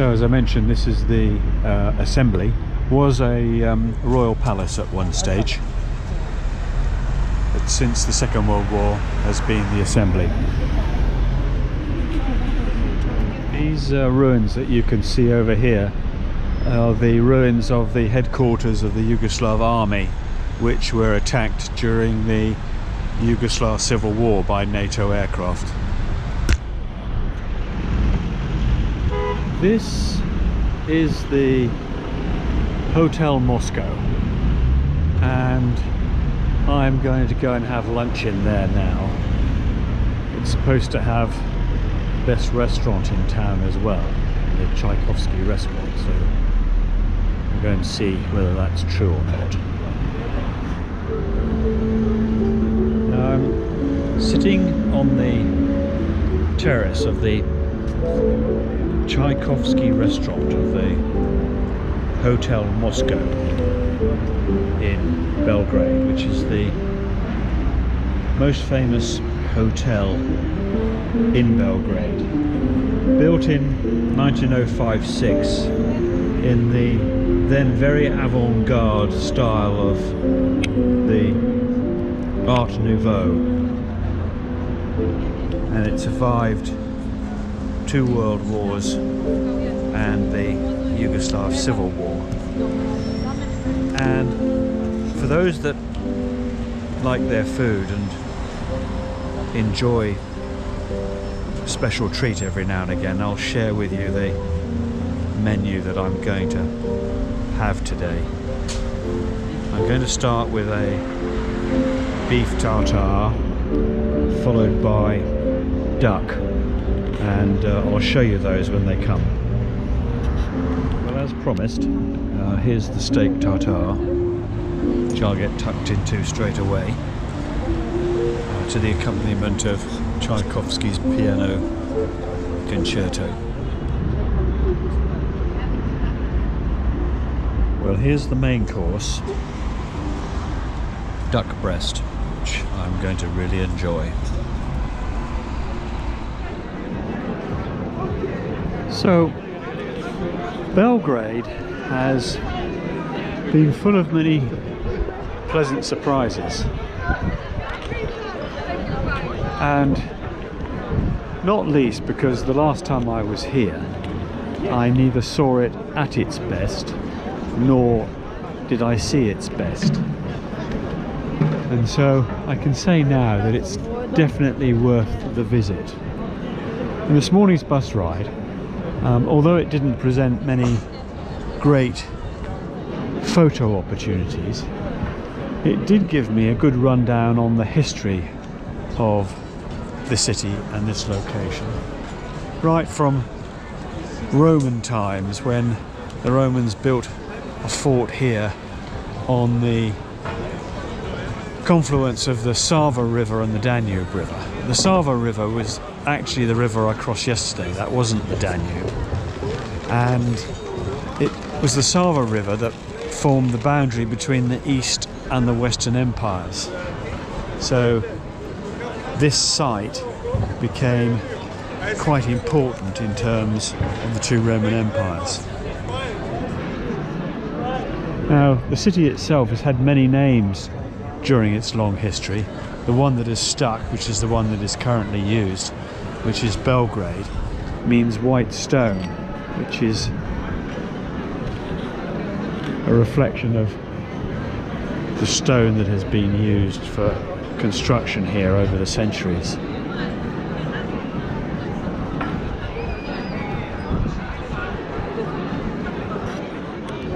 So as I mentioned, this is the Assembly. Was a royal palace at one stage, but since the Second World War has been the Assembly. These ruins that you can see over here are the ruins of the headquarters of the Yugoslav army, which were attacked during the Yugoslav Civil War by NATO aircraft. This is the Hotel Moscow, and I'm going to go and have lunch in there now. It's supposed to have the best restaurant in town as well, the Tchaikovsky restaurant, so I'm going to see whether that's true or not. Now I'm sitting on the terrace of the Tchaikovsky restaurant of the Hotel Moscow in Belgrade, which is the most famous hotel in Belgrade. Built in 1905-06 in the then very avant-garde style of the Art Nouveau, and it survived 2 world wars and the Yugoslav Civil War. And for those that like their food and enjoy a special treat every now and again, I'll share with you the menu that I'm going to have today. I'm going to start with a beef tartare, followed by duck, and I'll show you those when they come. Well, as promised, here's the steak tartare, which I'll get tucked into straight away, to the accompaniment of Tchaikovsky's piano concerto. Well, here's the main course, duck breast, which I'm going to really enjoy. So, Belgrade has been full of many pleasant surprises, and not least because the last time I was here I neither saw it at its best nor did I see its best, and so I can say now that it's definitely worth the visit. And this morning's bus ride, although it didn't present many great photo opportunities, it did give me a good rundown on the history of the city and this location, right from Roman times, when the Romans built a fort here on the confluence of the Sava River and the Danube River. The Sava River was actually the river I crossed yesterday, that wasn't the Danube, and it was the Sava River that formed the boundary between the East and the Western empires. So this site became quite important in terms of the 2 Roman empires. Now, the city itself has had many names during its long history. The one that is stuck, which is the one that is currently used, which is Belgrade, means white stone, which is a reflection of the stone that has been used for construction here over the centuries.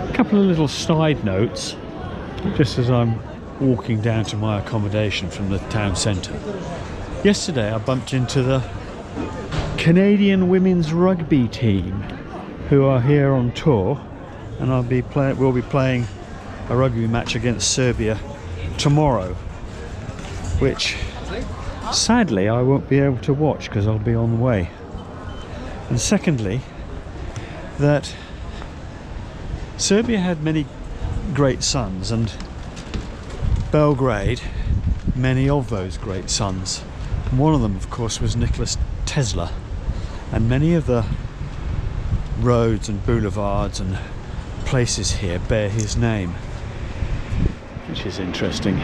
A couple of little side notes, just as I'm walking down to my accommodation from the town centre. Yesterday I bumped into the Canadian women's rugby team, who are here on tour, and we'll be playing a rugby match against Serbia tomorrow, which sadly I won't be able to watch because I'll be on the way. And secondly, that Serbia had many great sons, and Belgrade many of those great sons. And one of them, of course, was Nicholas Tesla, and many of the roads and boulevards and places here bear his name, which is interesting.